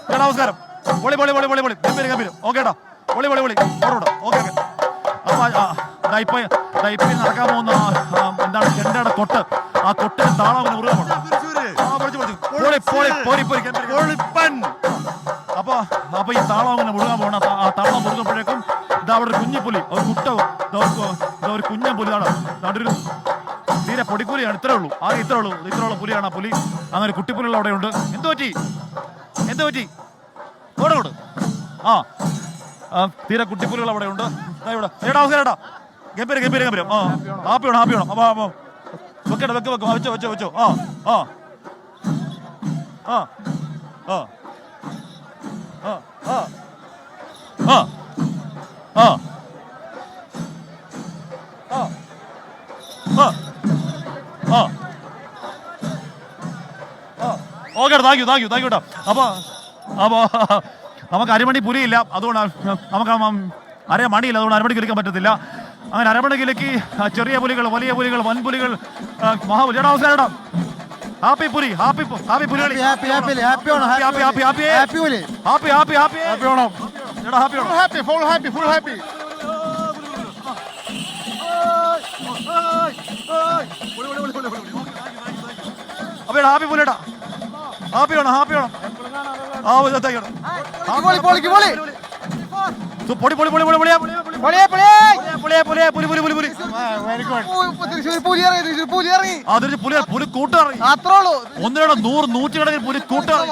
ചേട്ടാ നമസ്കാരം. പൊളി പൊളി പൊളി പൊളി പൊളി ഗംഭീരം ഗംഭീരം. ഓക്കെ ഏട്ടാ പൊളി പൊളി പൊളി ഓക്കെ ഓക്കെ. അപ്പൊ ഇപ്പൊ നടക്കാൻ പോകുന്ന എന്താണ് ചെണ്ടയുടെ കൊട്ട്, ആ കൊട്ടിന് താളം അങ്ങനെ മുറുകാൻ അപ്പൊ ഈ താളം അങ്ങനെ മുറുകാൻ പോകണം. ആ താളം മുറുകുമ്പോഴേക്കും ഇതാ അവിടെ ഒരു കുഞ്ഞിപ്പുലി, ഒരു ഒരു കുഞ്ഞൻ പുലി ഒരു തീരെ പൊടിപ്പുലിയാണ്. ഇത്രേ ഉള്ളൂ പുലിയാണ് ആ പുലി. അങ്ങനെ കുട്ടിപ്പുലികൾ അവിടെ ഉണ്ട്. എന്ത് പറ്റി ഓടോട് തീരെ കുട്ടിപ്പുലികൾ അവിടെ ഉണ്ട്. ഇവിടെ അവസരം ഗംഭീരം. ഹാപ്പി വേണം. അപ്പൊ വെച്ചോ. ഓക്കെ താങ്ക് യു കേട്ടോ. അപ്പൊ നമുക്ക് അരമണി പുലിയില്ല, അതുകൊണ്ട് നമുക്ക് അരമണിയില്ല, അതുകൊണ്ട് അരമണി കിളിക്കാൻ പറ്റത്തില്ല. അങ്ങനെ അരമണി കിളിക്ക് ചെറിയ പുലികൾ, വലിയ പുലികൾ, വൻപുലികൾ, മഹാപുലി. അവസരം ഹാപ്പി പുലി നൂറ്റിക്കണക്കിന് പുലി കൂട്ടിറങ്ങി.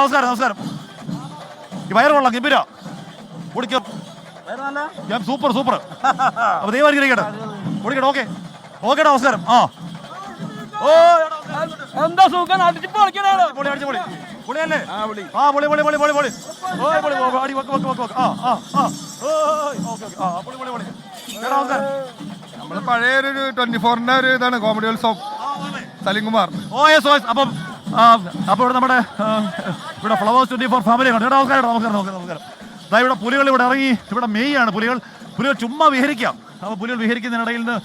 നമസ്കാരം. ഈ വയറ് കൊള്ളാം ഗംഭീര കുടിക്കാം. സൂപ്പർ അപ്പൊ ദൈവം അനുഗ്രഹിക്കട്ടെ. കുടിക്കട്ടെ. ഓക്കെ നമസ്കാരം. എന്താ സുഖം പൊളിയല്ലേ? നമ്മള് പഴയൊരു 24-ന്റെ ഒരു ഇതാണ് കോമഡി ഉത്സവം. സലിംകുമാർ. അപ്പൊ ഇവിടെ നമ്മുടെ ഇവിടെ ഫ്ലവേഴ്സ് 24 ഫാമിലി കണ്ടു. നമസ്കാരം. ഇവിടെ പുലികൾ ഇവിടെ ഇറങ്ങി. ഇവിടെ മെയ്യാണ് പുലികൾ ചുമ്മാ വിഹരിക്കാം. അപ്പോൾ പുലികൾ വിഹരിക്കുന്നതിനിടയിൽ നിന്ന്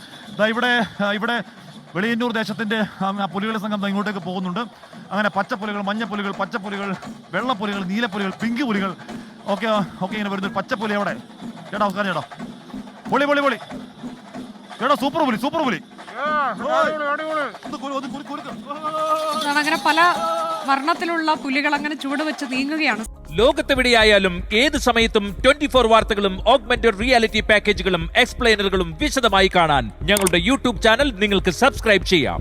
ഇവിടെ വെളിയന്നൂർ ദേശത്തിന്റെ പുലികളുടെ സംഘം ഇങ്ങോട്ടേക്ക് പോകുന്നുണ്ട്. അങ്ങനെ പച്ചപ്പുലികൾ, മഞ്ഞപ്പുലികൾ, പച്ചപ്പുലികൾ, വെള്ളപ്പുലികൾ, നീലപ്പുലികൾ, പിങ്ക് പുലികൾ ഒക്കെ ഇങ്ങനെ വരുന്നു. പച്ചപ്പുലി അവിടെ ചേട്ടാ നമസ്കാരം ചേട്ടാ. പൊളി ചേട്ടാ സൂപ്പർ പുലി. അങ്ങനെ പല വർണ്ണത്തിലുള്ള പുലികൾ അങ്ങനെ ചുവട് വെച്ച് നീങ്ങുകയാണ്. ലോകത്തെവിടെയായാലും ഏത് സമയത്തും 24 വാർത്തകളും ഓഗ്മെന്റഡ് റിയാലിറ്റി പാക്കേജുകളും എക്സ്പ്ലെയിനറുകളും വിശദമായി കാണാൻ ഞങ്ങളുടെ യൂട്യൂബ് ചാനൽ നിങ്ങൾക്ക് സബ്സ്ക്രൈബ് ചെയ്യാം.